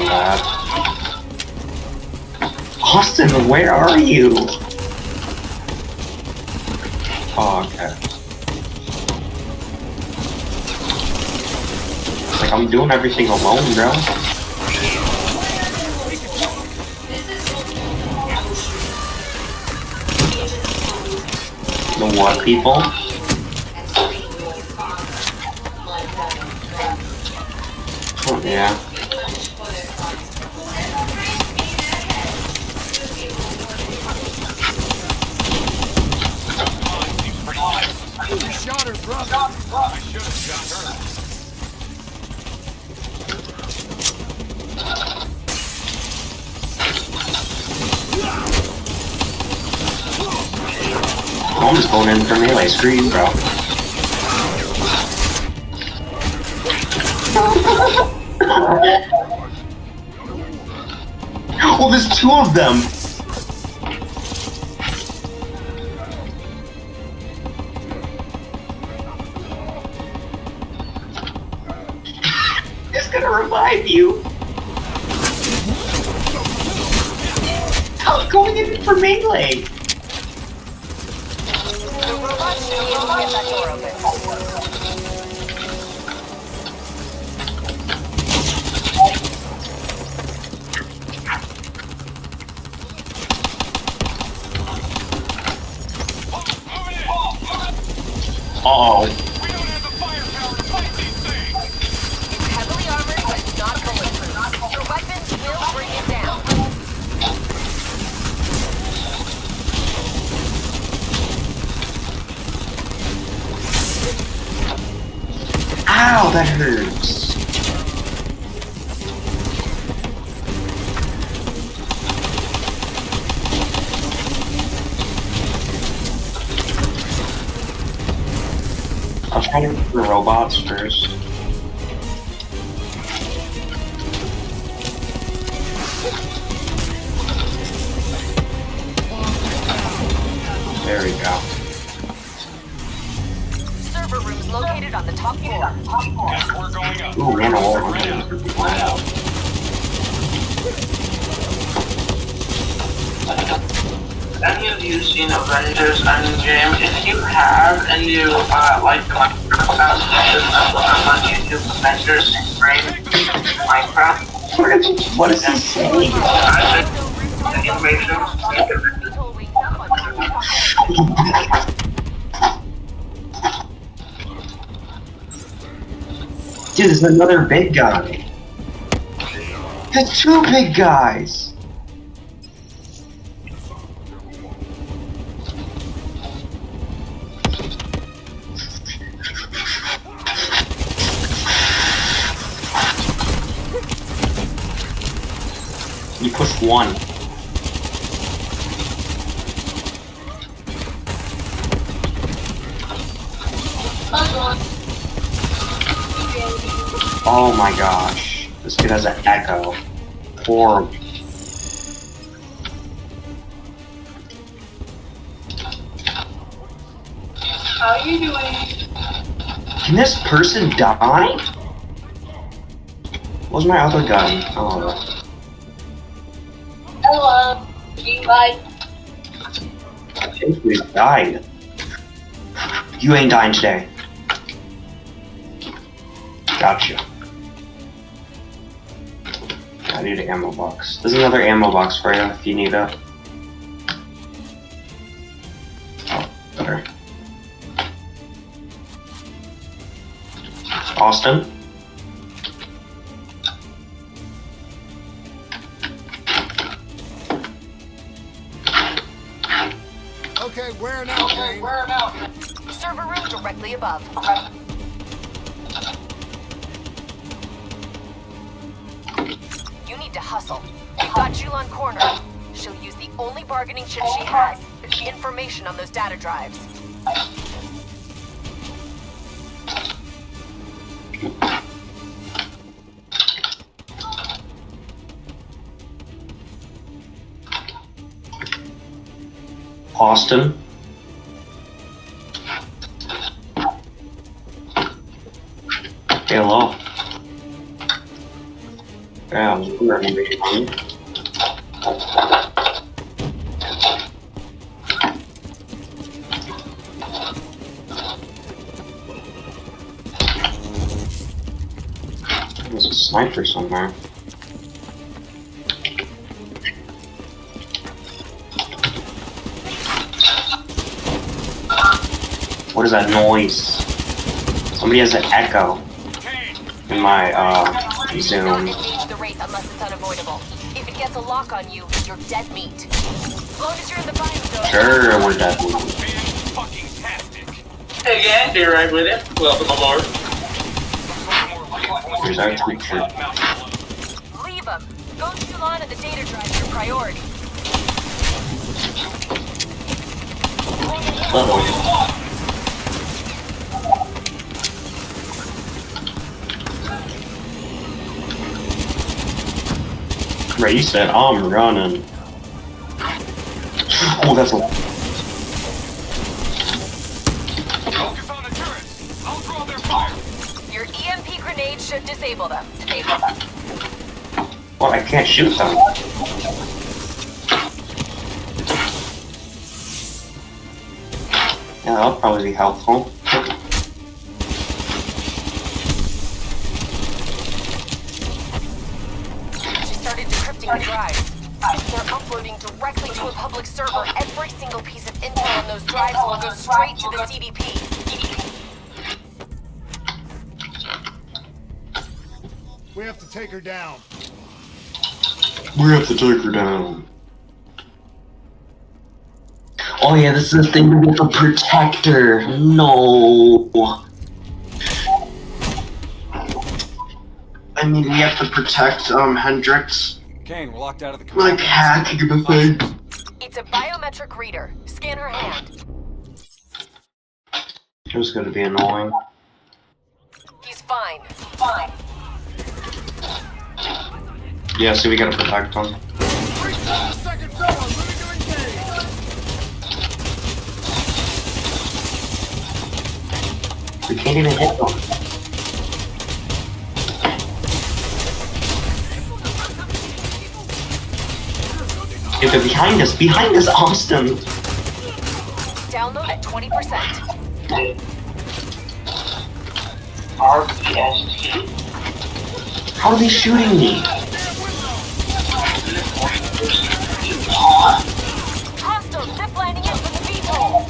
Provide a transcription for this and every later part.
my god. Austin, where are you? Oh, okay. Like, I'm doing everything alone, bro. You know what, people? Oh, yeah. You shot her brother. I should have shot her. I'm just going in for melee. Screw you, bro. Oh, there's two of them! It's gonna revive you! I'm going in for melee! The robot should be able to get that door open. Uh-oh. We don't have the firepower to fight these things. It's heavily armored, but not bulletproof. Your weapons will bring it down. Ow, that hurts. I'll try to get the robots first. There we go. Server rooms located on the top floor. Guess we're going up. Ooh, man, all of Right them. out. Any of you seen Avengers Endgame? If you have and you like on YouTube, Avengers Endgame, Minecraft, What is he saying? information. Dude, there's another big guy. There's two big guys. You push one. Oh my gosh. This kid has an echo. Horrible. How are you doing? Can this person die? Where's my other gun? Oh. Hello. You like? I think we died. You ain't dying today. Gotcha. I need an ammo box. There's another ammo box for you if you need it. Oh, better. Austin? Okay, where now, Kane? Server room directly above. You need to hustle. We've got Julian cornered. She'll use the only bargaining chip she has. Information on those data drives. Austin? Hello. Yeah, There's a sniper somewhere. What is that noise? Somebody has an echo in my Zoom. Do not engage the wraith unless it's unavoidable. If it gets a lock on you, you're dead meat. As long as you're in the biome zone. Sure, we're dead meat. Fucking-tastic. Hey gang, you're right with it. Welcome aboard. Here's our creature. Leave them. Go Julon and the data drive your priority. Uh-oh. Right, you said I'm running. Oh, that's a... Focus on the turrets. I'll draw their fire. Your EMP grenade should disable them. Well, I can't shoot them. Yeah, that'll probably be helpful. She started decrypting the drives. They're uploading directly to a public server. Every single piece of intel on those drives will go straight to the CDP. We have to take her down. We have to take her down. Oh yeah, this is the thing with the protector. No. I mean, we have to protect Hendrix. Kane, we're locked out of the Like hacking the thing. It's a biometric reader. Scan her hand. It was gonna be annoying. He's fine. Yeah, so we gotta protect him. Second floor, moving to engage. We can't even hit them. If they're behind us, Austin! Download at 20%. RPST. How are they shooting me? Hostile ziplining in from the V-hole.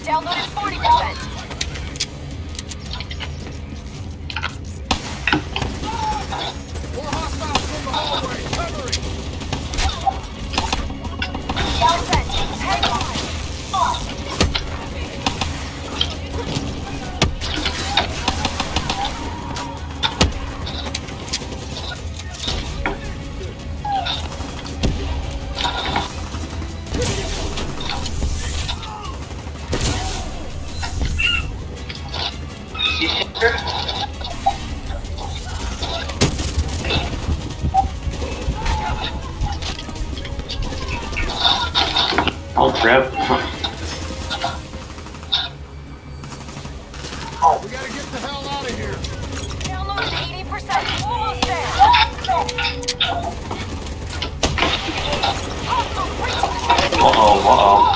Download at 40%. More hostiles from the hallway. Covering. All set. Hang on. I'll trip. We gotta get the hell out of here. Download at 80%. Almost there. Hostile breaching the Uh-oh.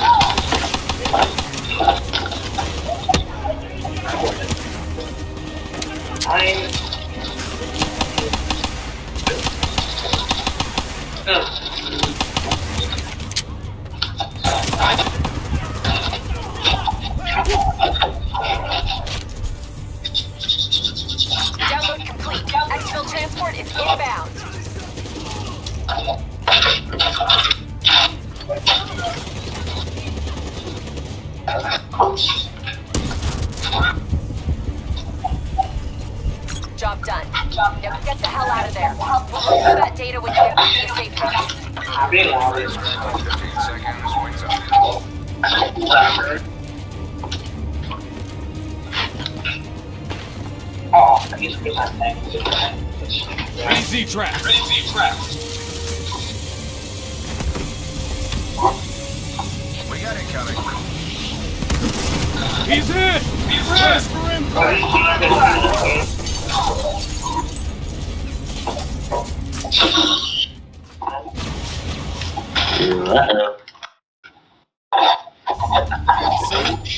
Download complete. Exfil transport is inbound. Job done. Now get the hell out of there. We'll look for that data when you get back to the safe house. 15 seconds, wings up. Oh, I guess because I'm Ready Z-trap. He's in! Brace for impact!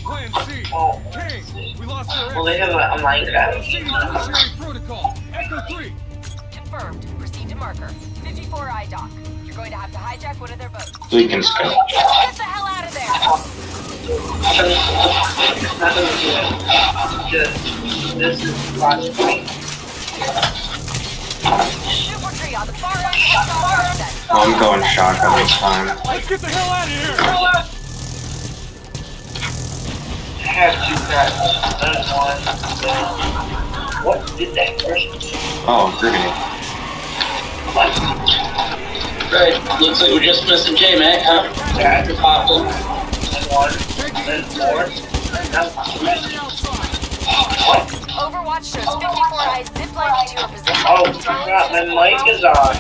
Plan C. King, we lost our Well, they have a Minecraft. Proceed to tertiary protocol. Echo 3. Confirmed. Proceed to marker. 54I dock. You're going to have to hijack one of their boats. We can skip. Get the hell out of there! It's not gonna do it. Just, this is logic. Super tree on the far end of the set. Oh, I'm going shotgun this time. Let's get the hell out of here! I have two guys. There's one. What did that person? Oh, grenade. What? Right, looks like we're just missing J-Mac, huh? That. Papa. And one. Then four. And now what? Overwatch shows 54I ziplining to your position. Oh, crap, my mic is on.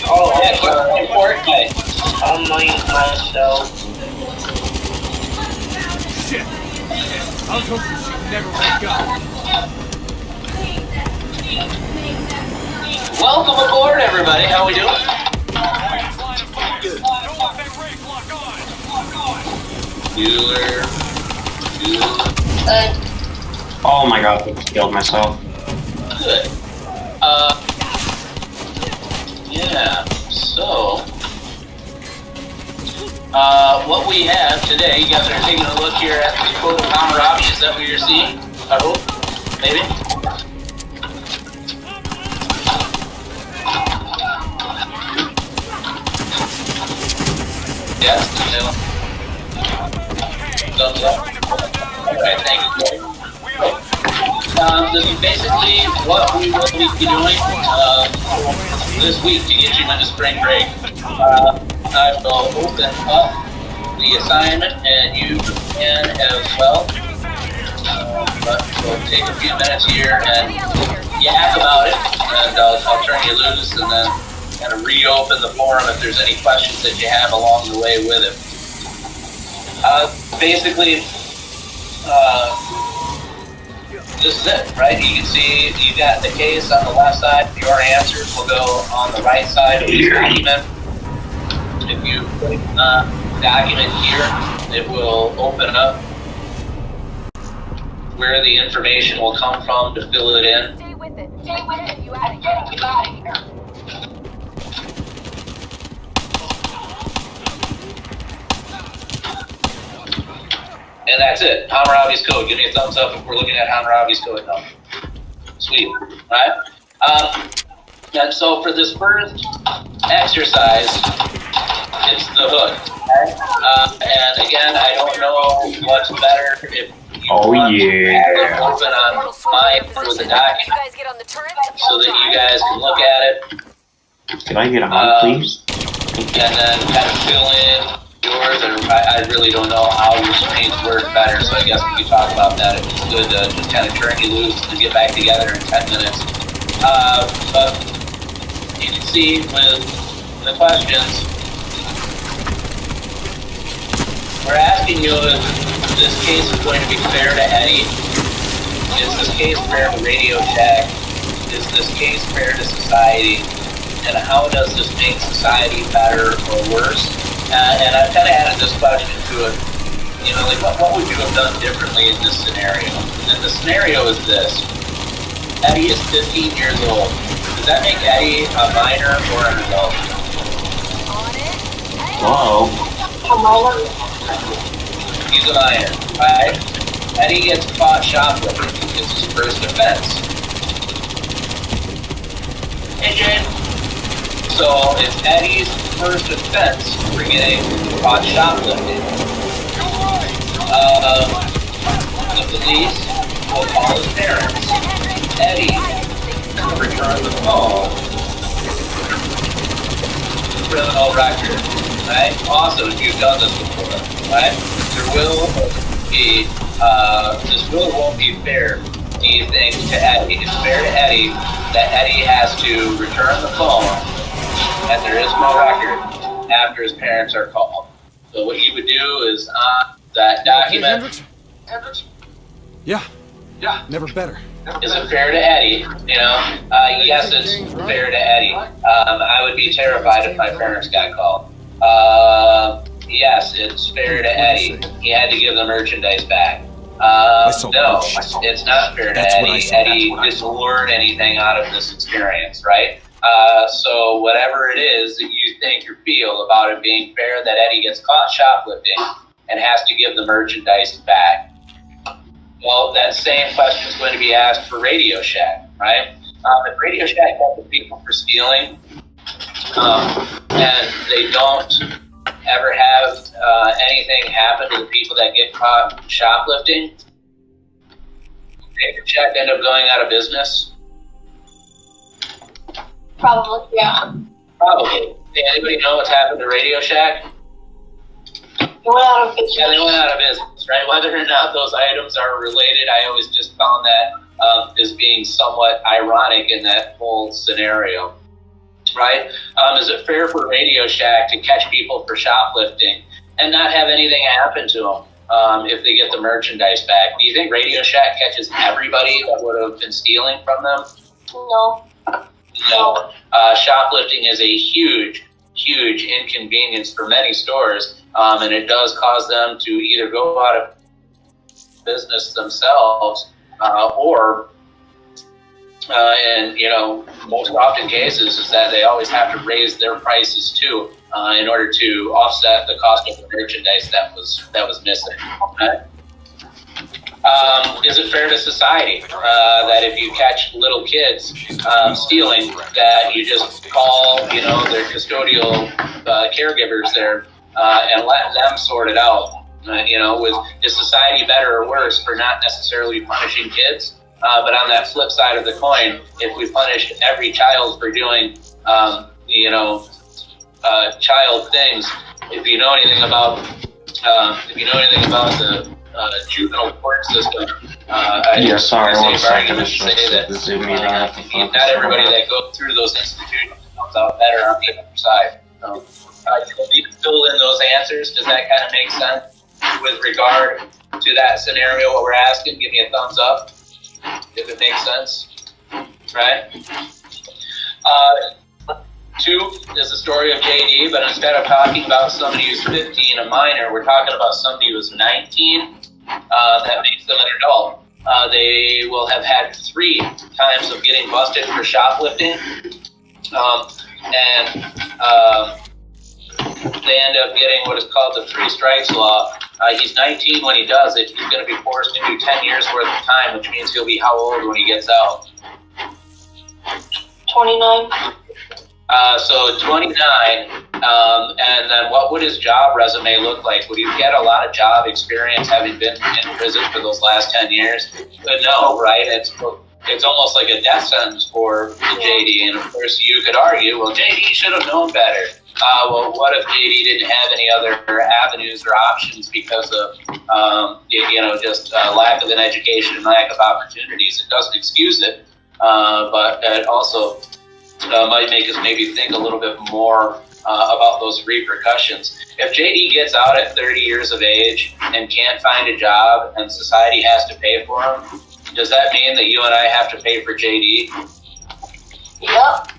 Oh, Yeah, important guy. I'll mic myself. Shit! I was hoping she'd never wake up. Welcome aboard, everybody. How we doing? Line of fire. Don't let that rake lock on. Bueller. Oh my god, I killed myself. Good. Yeah, so... what we have today, you guys are taking a look here at the quote of Hammurabi. Is that what you're seeing? I hope. Maybe? Yes? No? Thumbs up? Okay, thank you. This is basically what we will be doing this week to get you into spring break. I will open up the assignment and you can as well. But we'll take a few minutes here and yak about it, and I'll turn you loose and then kind of reopen the forum if there's any questions that you have along the way with it. Basically, this is it, right? You can see you got the case on the left side. Your answers will go on the right side of the document. If you click document here, it will open up where the information will come from to fill it in. Stay with it. Stay with it. You out of here. You out of here. And that's it. Hammurabi's code. Give me a thumbs up if we're looking at Hammurabi's code now. Sweet. Alright? And so for this first exercise, it's the hood. And again, I don't know what's better if you want to open on my end of the document so that you guys can look at it. Can I get on, please? And then kind of fill in yours, and I really don't know how your screens work better, so I guess we could talk about that. If it's good to just kind of turn you loose and get back together in 10 minutes. But you can see with the questions, we're asking you if this case is going to be fair to Eddie. Is this case fair to Radio Shack? Is this case fair to society? And how does this make society better or worse? And I've kind of added this question to it. You know, like what would you have done differently in this scenario? And the scenario is this. Eddie is 15 years old. Does that make Eddie a minor or an adult? Whoa. He's a minor, right? Eddie gets caught shoplifting. It's his first offense. Hey, Jane. So it's Eddie's first offense for getting caught shoplifting. The police will call his parents. Eddie will return the phone. Criminal record, right? Awesome if you've done this before, right? There will be, this won't be fair, these things to Eddie. It's fair to Eddie that Eddie has to return the phone and there is no record after his parents are called. So what you would do is on that document, Yeah. Never better. Is it fair to Eddie? You know, yes, it's fair to Eddie. I would be terrified if my parents got called. Yes, it's fair to Eddie. He had to give the merchandise back. No, it's not fair to Eddie. Eddie didn't learn anything out of this experience, right? So whatever it is that you think or feel about it being fair that Eddie gets caught shoplifting and has to give the merchandise back, well, that same question is going to be asked for Radio Shack, right? If Radio Shack got the people for stealing, and they don't ever have anything happen to the people that get caught shoplifting, Radio Shack end up going out of business? Probably, yeah. Probably. Anybody know what's happened to Radio Shack? They went out of business. Yeah, they went out of business, right? Whether or not those items are related, I always just found that as being somewhat ironic in that whole scenario, right? Is it fair for Radio Shack to catch people for shoplifting and not have anything happen to them if they get the merchandise back? Do you think Radio Shack catches everybody that would have been stealing from them? No. No. Shoplifting is a huge inconvenience for many stores, and it does cause them to either go out of business themselves, or and most often cases is that they always have to raise their prices too, in order to offset the cost of the merchandise that was missing. Okay? Is it fair to society that if you catch little kids stealing, that you just call, their custodial caregivers there and let them sort it out? Is society better or worse for not necessarily punishing kids? But on that flip side of the coin, if we punish every child for doing, child things, if you know anything about the juvenile court system. Sorry, one second. The Zoom meeting. Not everybody that goes through those institutions comes out better on the other side. You can fill in those answers. Does that kind of make sense with regard to that scenario? What we're asking, give me a thumbs up if it makes sense. Right? 2 is the story of JD, but instead of talking about somebody who's 15, a minor, we're talking about somebody who's 19. That makes them an adult. They will have had 3 times of getting busted for shoplifting, and they end up getting what is called the 3 strikes law. He's 19 when he does it. He's going to be forced to do 10 years worth of time, which means he'll be how old when he gets out? 29. So 29, and then what would his job resume look like? Would he get a lot of job experience having been in prison for those last 10 years? But no, right? It's almost like a death sentence for JD, and of course you could argue, well, JD should have known better. Well, what if JD didn't have any other avenues or options because of, just lack of an education and lack of opportunities? It doesn't excuse it, but it also might make us maybe think a little bit more about those repercussions. If JD gets out at 30 years of age and can't find a job and society has to pay for him, does that mean that you and I have to pay for JD? Yep.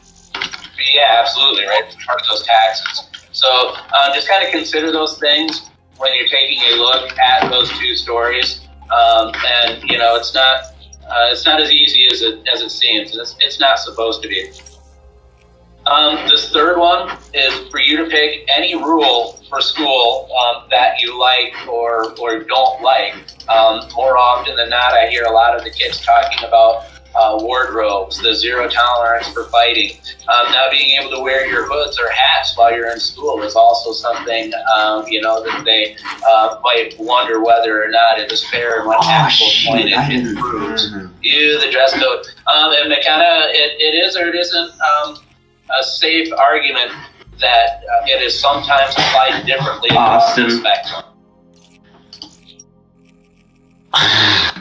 Yeah, absolutely, right? It's part of those taxes. So just kind of consider those things when you're taking a look at those 2 stories. And it's not as easy as it seems. It's not supposed to be. This 3rd one is for you to pick any rule for school that you like or don't like. More often than not, I hear a lot of the kids talking about wardrobes, the 0 tolerance for fighting. Now being able to wear your hoods or hats while you're in school is also something, that they might wonder whether or not it is fair and what actual point it improves. The dress code. And it is or it isn't a safe argument that it is sometimes applied differently across the spectrum.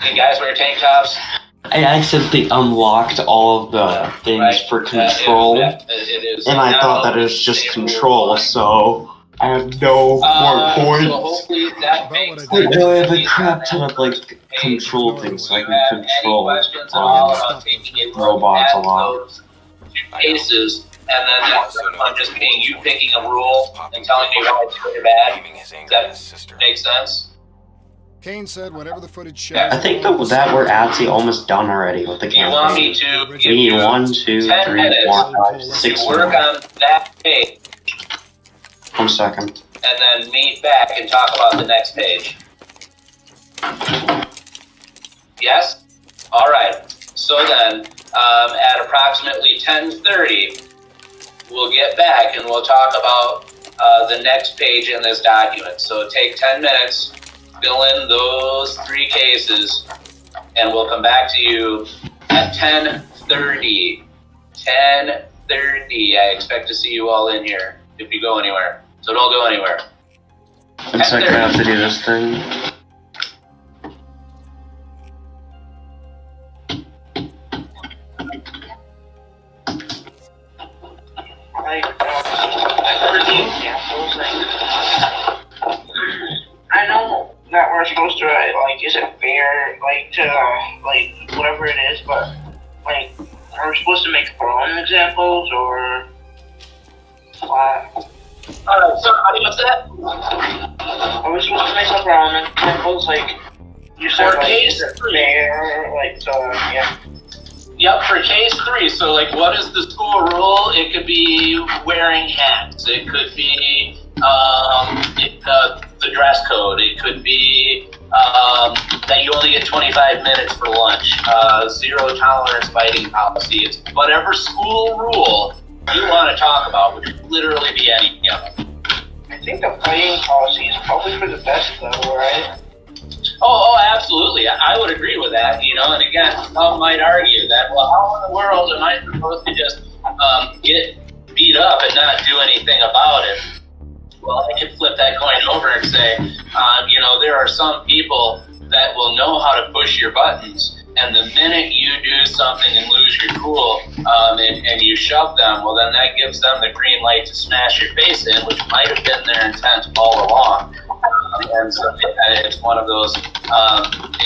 You guys wear tank tops? I accidentally unlocked all of the things for control, it is. and I thought that it was just control, so I have no more So points. hopefully that makes Wait, sense. No, I have a crap ton of like control things, so I If you can have any control questions at all about taking a look robots at a lot. those two cases, and then the third one just being you picking a rule and telling me why it's good or bad. Does that make sense? Kane said whatever the footage shows. I think that we're actually almost done already with the Do you want me campaign. to We give need you 1, 2, 10 3, minutes 4, 5, 6 to work more. on that page 1 second. and then meet back and talk about the next page? Yes? Alright. So then, at approximately 10:30, we'll get back and we'll talk about the next page in this document. So take 10 minutes, fill in those 3 cases, and we'll come back to you at 10:30. 10:30. I expect to see you all in here if you go anywhere. So don't go anywhere. 1 second, I have to do this thing. Like, for the examples, I know that we're supposed to, like, is it fair, like, to, like, whatever it is, but, like, are we supposed to make our own examples, or what? So how do you that? Are we supposed to make up our own examples, like, you said, For like, case is it 3. fair, like, so, yeah. Yep, for case 3. So, like, what is the school rule? It could be wearing hats. It could be the dress code. It could be that you only get 25 minutes for lunch. Zero tolerance fighting policy. It's whatever school rule you want to talk about, which would literally be any of them. I think the fighting policy is probably for the best, though, right? Oh, absolutely. I would agree with that, you know, and again, some might argue that, well, how in the world am I supposed to just get beat up and not do anything about it? Well, I can flip that coin over and say, you know, there are some people that will know how to push your buttons, and the minute you do something and lose your cool and you shove them, well, then that gives them the green light to smash your face in, which might have been their intent all along. And so it's one of those,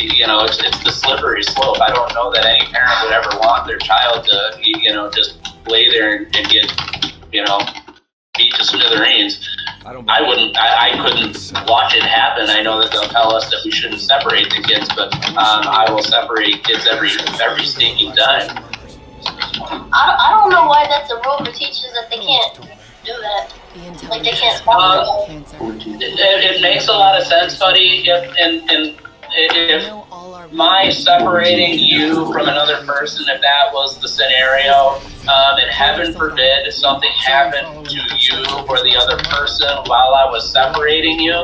you know, it's the slippery slope. I don't know that any parent would ever want their child to, you know, just lay there and get, you know, beat to smithereens. I couldn't watch it happen. I know that they'll tell us that we shouldn't separate the kids, but I will separate kids every stinking time. I don't know why that's a rule for teachers that they can't do that. Like they can't follow it. It makes a lot of sense, buddy. If my separating you from another person, if that was the scenario, and heaven forbid something happened to you or the other person while I was separating you,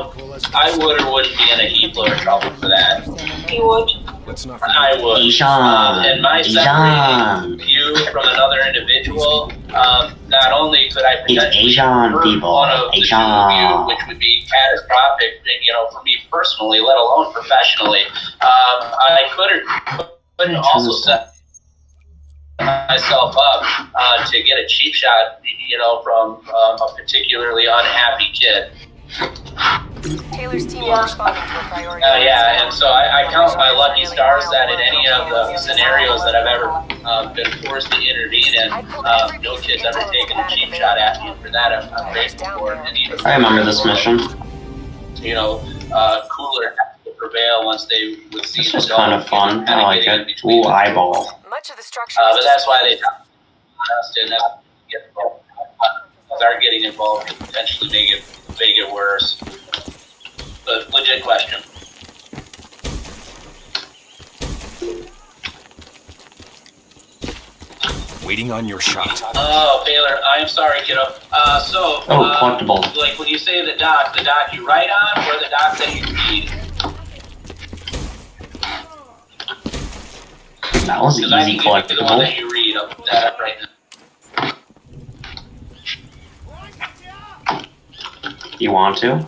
I would or wouldn't be in a heap load of trouble for that. You would. I would. And my separating Asian. you from another individual, not only could I potentially Asian hurt people. one of the two Asian. of you, which would be catastrophic, you know, for me personally, let alone professionally, I couldn't also set myself up to get a cheap shot, you know, from a particularly unhappy kid. Taylor's team will respond to a priority. Yeah, and so I count my lucky stars that in any of the scenarios that I've ever been forced to intervene in, no kid's ever taken a cheap shot at me. For that, I'm grateful for it. And even, I remember this mission. you know, cooler has to prevail once they would see This was kind of fun. I like it. Ooh, eyeball. Much of the structure. But that's why they us to not get involved. Start getting involved and potentially make it worse. But legit question. Waiting on your shot. Oh, Taylor, I'm sorry, kiddo. Collectible. Like when you say the doc you write on, or the doc that you read? That was Because I easy can give you the one collectible. that you read. I'll put that up right now. You want to?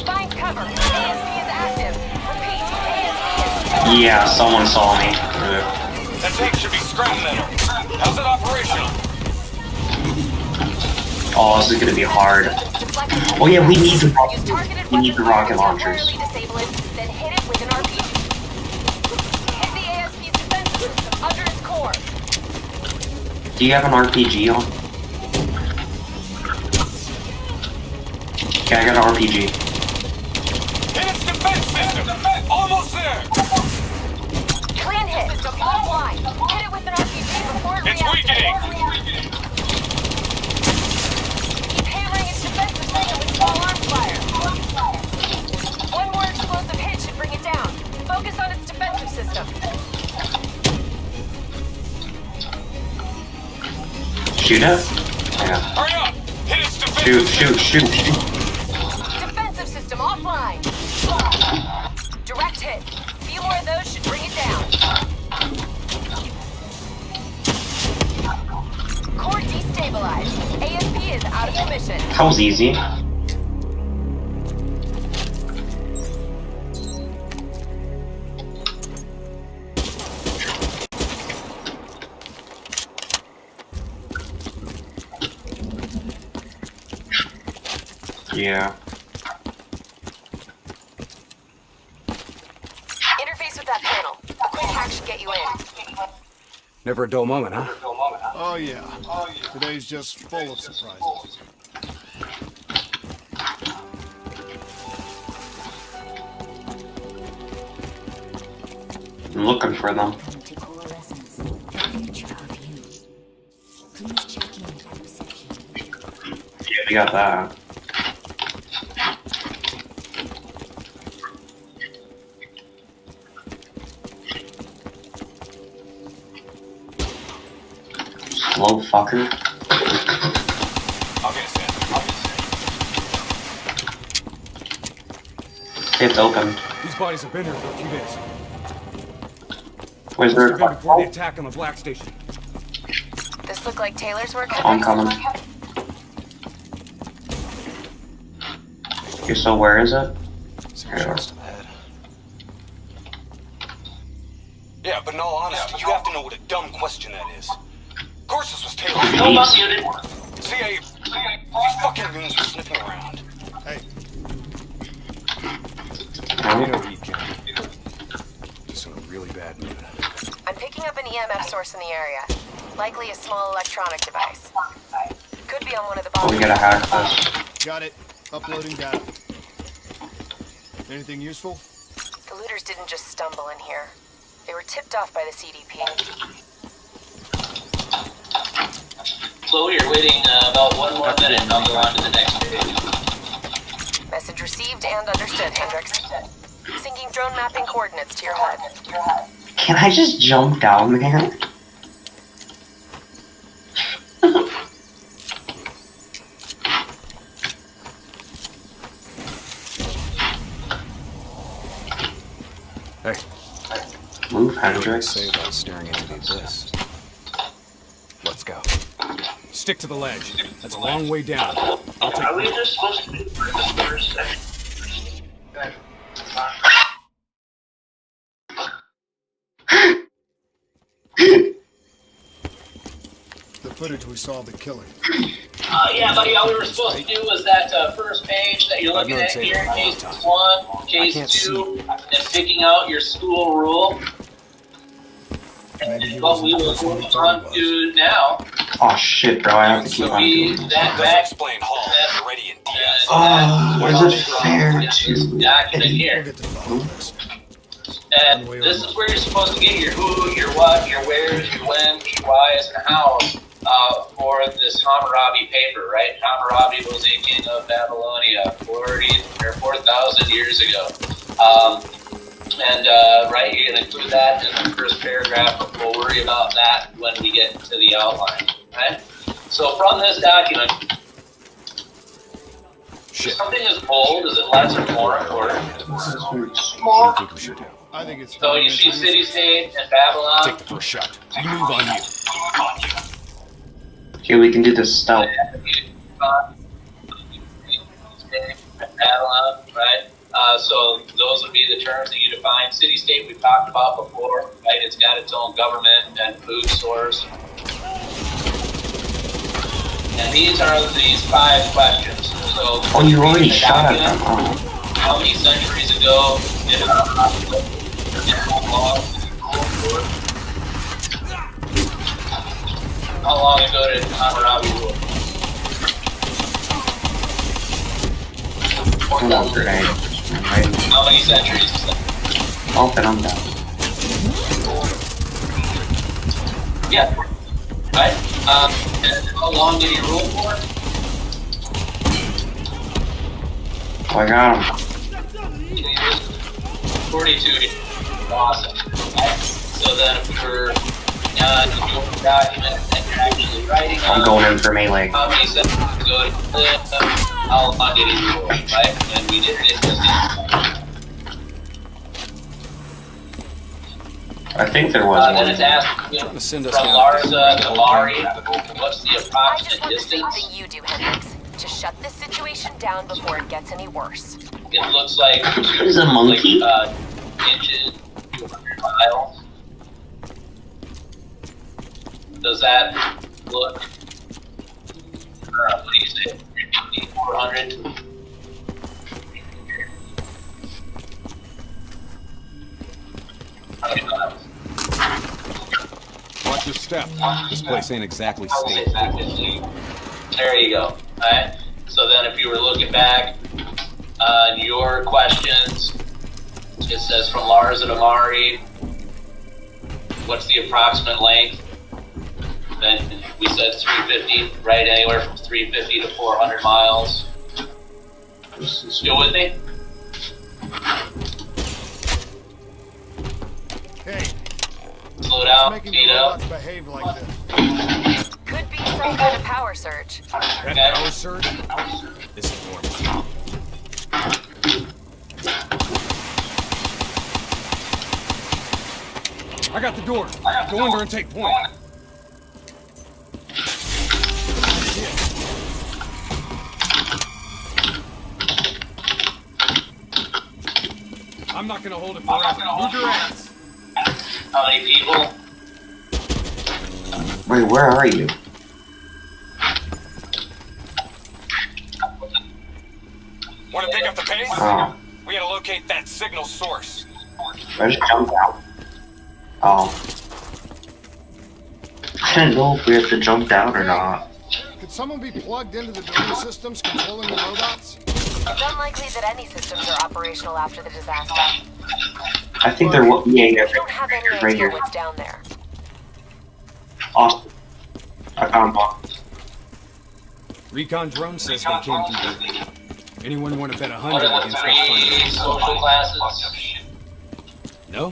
Find cover. ASP is active. Repeat, ASP is... Yeah, someone saw me. That tank should be scrap metal. How's it operational? Oh, this is gonna be hard. Oh yeah, we need the rocket launchers. Disable it, then hit it with an RPG. Hit the ASP's defense system under its core. Do you have an RPG on? Okay, I got an RPG. Hit its defense system! Almost there! Clean hit. System offline. Hit it with an RPG before it It's reactivates. weakening! Keep hammering its defensive system with small arms fire. One more explosive hit should bring it down. Focus on its defensive system. Shoot it? Yeah. Hurry up! Hit its defense Shoot. Defensive system offline. Direct hit. A few more of those should bring it down. Core destabilized. ASP is out of commission. That was easy. Yeah. Interface with that panel. A quick hack should get you in. Never a dull moment, huh? Oh yeah. Today's just full of surprises. I'm looking for them. To coalescence, the future of you. Please check in at reception. Yeah, we got that. Slow fucker. I'll get it. It's open. These bodies have been here for a few days. Where's Must have been before the there? attack on the Black Station. This look like Taylor's work? I'm coming. Okay, so where is it? Here. Yeah, but in all honesty, you have to know what a dumb question that is. Of course this was Taylor's. CIA, these fucking goons are sniffing around. Hey. You know he can. Just in a really bad mood. I'm picking up an EMF source in the area. Likely a small electronic device. Could be on one of the Oh, bombs. we gotta hack this. Got it. Uploading data. Anything useful? The looters didn't just stumble in here. They were tipped off by the CDP. Chloe, you're waiting about 1 more minute and I'll go on to the next page. Message received and understood, Hendricks. Syncing drone mapping coordinates to your HUD. Can I just jump down there? Hey, Move, what do you Hendrix. say about staring into the abyss? Let's go. Stick to the ledge. That's a long way down. I'll take Are we just supposed to be first? The footage we saw of the killing. Yeah, buddy, all we were supposed to do was that first page that you're looking at here, case 1, case 2, and picking out your school rule. And what we will move on to now Oh shit, bro, I have to keep will on be doing this. that Doesn't back explain Hall, Meridian, Diaz. Oh, is it fair this to document We'll here. get to the bottom of this. And this is where you're supposed to get your who, your what, your where's, your when, your why's, and how's for this Hammurabi paper, right? Hammurabi was a king of Babylonia 4,000 years ago. Right, you're going to include that in the first paragraph, but we'll worry about that when we get to the outline, right? So from this document, if something is bold, is it less or more important? What do you think we should do? I think it's So you see City State and Babylon. Take the first shot. You move on you. Okay, we can do the stealth. Babylon, right? So those would be the terms that you define. City State we've talked about before, right? It's got its own government and food source. And these are these 5 questions. So Oh, you already shot at them. Oh. how many centuries ago did how long ago did Hammurabi rule? Oh, great. Right. How many centuries is that? Oh, then I'm down. Yeah. Right? And how long did he rule for? Oh, I got him. 42 years. Awesome. Right? So then if you're on your document and you're actually writing I'm going in for melee. how many centuries ago did he live, how long did he rule, right? And we did it in I think there was then it's one. asked you know, to send us from down. Larsa to Mari, what's the I just approximate want the same distance? thing you do, Hendrix. To shut this situation down before it gets any worse. It looks like Is a monkey? like, inches to 100 miles. Does that look? What do you say? 350, 400? Watch your step. This place ain't exactly I would say stable. 550. There you go. Alright? So then if you were looking back on your questions, it says from Larsa to Mari, what's the approximate length? Then we said 350, right? Anywhere from 350 to 400 miles. Still with me? Hey, Slow down, making speed the up. robots behave like this. Could be some kind of power surge. That Okay. power surge? This is normal. I got the door. Go under and take point. I'm not gonna hold it forever. Move your ass. How many people? Wait, where are you? Want to pick up the pace? Oh, We gotta locate that signal source. I just jumped out. Oh. I didn't know if we have to jump down or not. Could someone be plugged into the delivery systems controlling the robots? It's unlikely that any systems are operational after the disaster. I think there was. Yeah, We don't have any right idea here. what's down there. Awesome. I found one. Recon drone says they came through here. Anyone want to bet 100 What are the against us 3 finding social classes? No?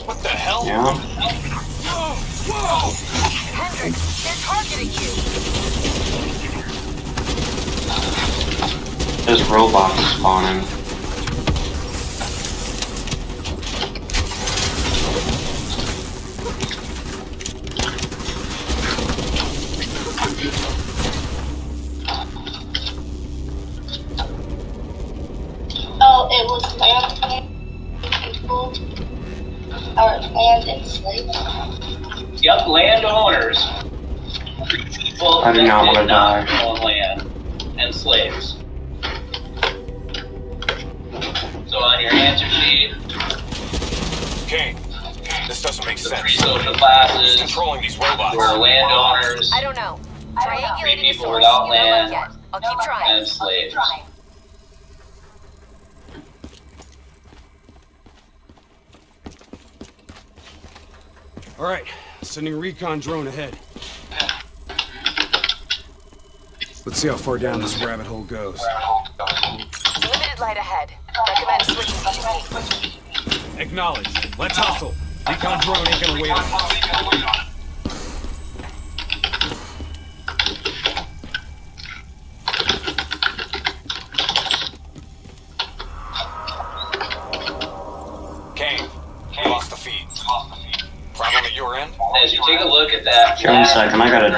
What the hell? Yeah. Hendrix, they're targeting you. There's robots spawning. Oh, it was land people or land enslaved. Yep, landowners. People I do not that wanna did not die. own land and slaves. So on your answer sheet, King, this doesn't make the 3 sense. social Who's classes controlling these robots? were landowners I don't know. Three Triangulating the people source, without no luck land yet. I'll keep trying. and slaves. Alright, sending recon drone ahead. Let's see how far down this rabbit hole goes. Limited light ahead. Recommend switching to me. Acknowledged. Let's hustle. Recon drone ain't gonna wait on us. You were in? As you take a look at that, Give me a second, I gotta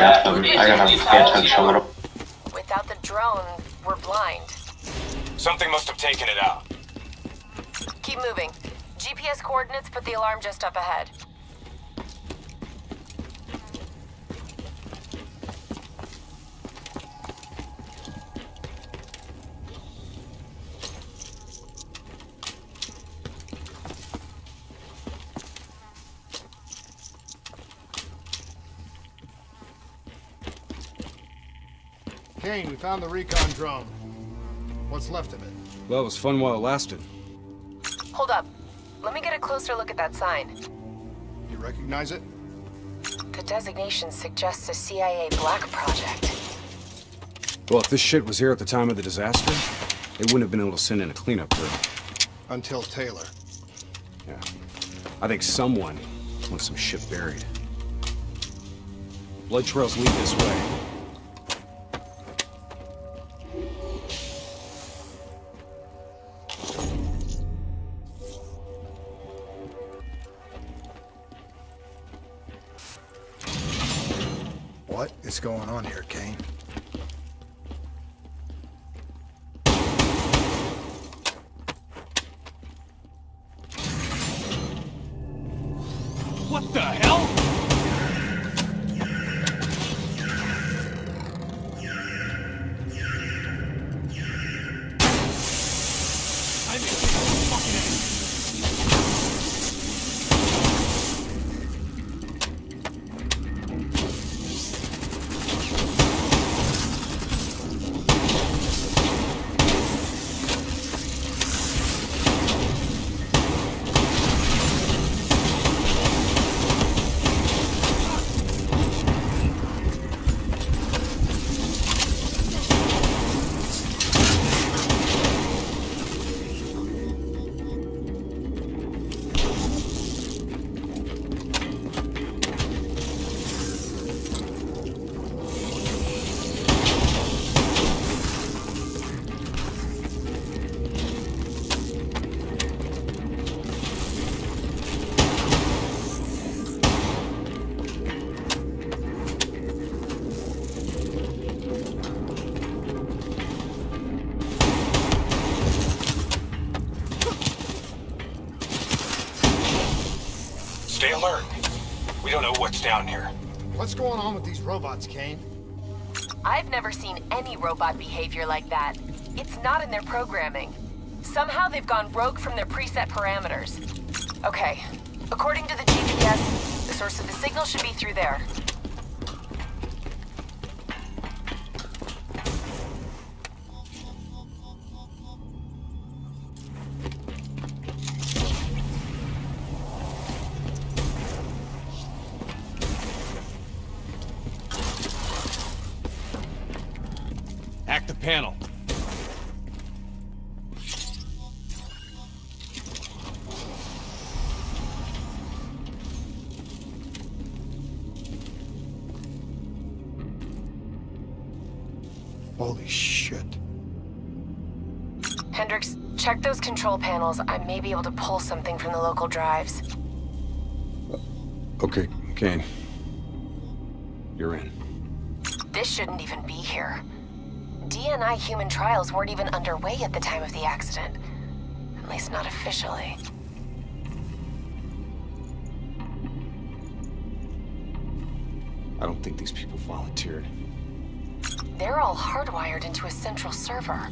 pay attention a little. Without the drone, we're blind. Something must have taken it out. Keep moving. GPS coordinates put the alarm just up ahead. Kane, we found the recon drone. What's left of it? Well, it was fun while it lasted. Hold up. Let me get a closer look at that sign. You recognize it? The designation suggests a CIA black project. Well, if this shit was here at the time of the disaster, they wouldn't have been able to send in a cleanup crew. Until Taylor. Yeah. I think someone wants some shit buried. Blood trails lead this way. What is going on here, Kane? What the hell? Stay alert. We don't know what's down here. What's going on with these robots, Kane? I've never seen any robot behavior like that. It's not in their programming. Somehow they've gone rogue from their preset parameters. Okay, according to the GPS, the source of the signal should be through there. Hack the panel. Holy shit. Hendricks, check those control panels. I may be able to pull something from the local drives. Okay, Kane. You're in. This shouldn't even be here. DNI human trials weren't even underway at the time of the accident. At least not officially. I don't think these people volunteered. They're all hardwired into a central server.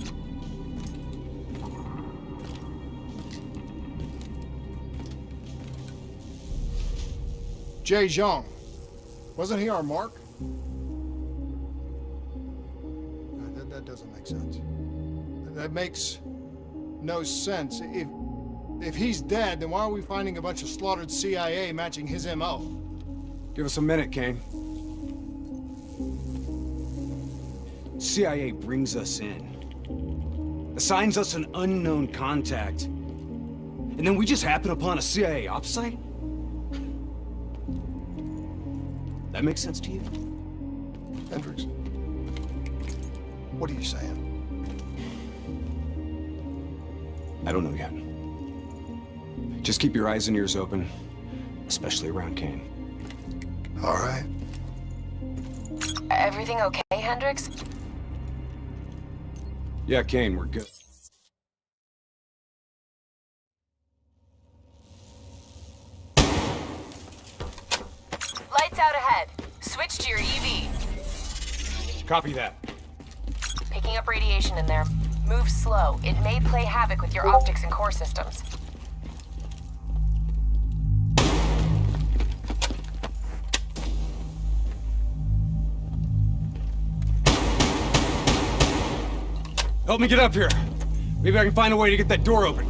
Jay Zhang. Wasn't he our mark? That doesn't make sense. That makes no sense. If he's dead, then why are we finding a bunch of slaughtered CIA matching his MO? Give us a minute, Kane. CIA brings us in, assigns us an unknown contact, and then we just happen upon a CIA ops site? That makes sense to you? Hendricks, what are you saying? I don't know yet. Just keep your eyes and ears open, especially around Kane. All right. Everything okay, Hendricks? Yeah, Kane, we're good. Lights out ahead. Switch to your EV. Copy that. Picking up radiation in there. Move slow. It may play havoc with your optics and core systems. Help me get up here. Maybe I can find a way to get that door open.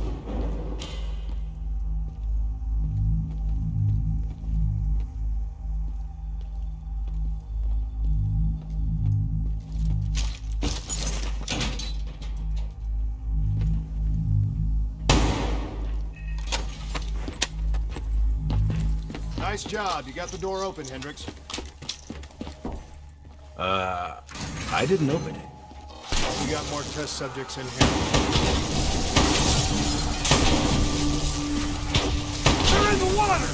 Nice job. You got the door open, Hendricks. I didn't open it. We got more test subjects in here. They're in the water!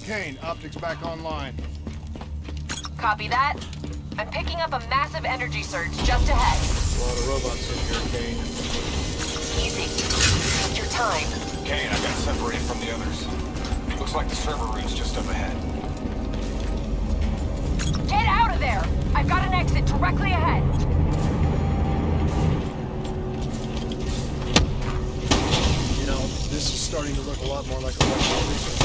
Kane, optics back online. Copy that. I'm picking up a massive energy surge just ahead. A lot of robots in here, Kane. Easy. Take your time. Kane, I got separated from the others. Looks like the server room's just up ahead. Get out of there! I've got an exit directly ahead. You know, this is starting to look a lot more like a Russian research.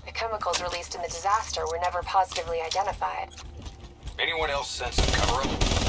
The chemicals released in the disaster were never positively identified. Anyone else sense a cover-up?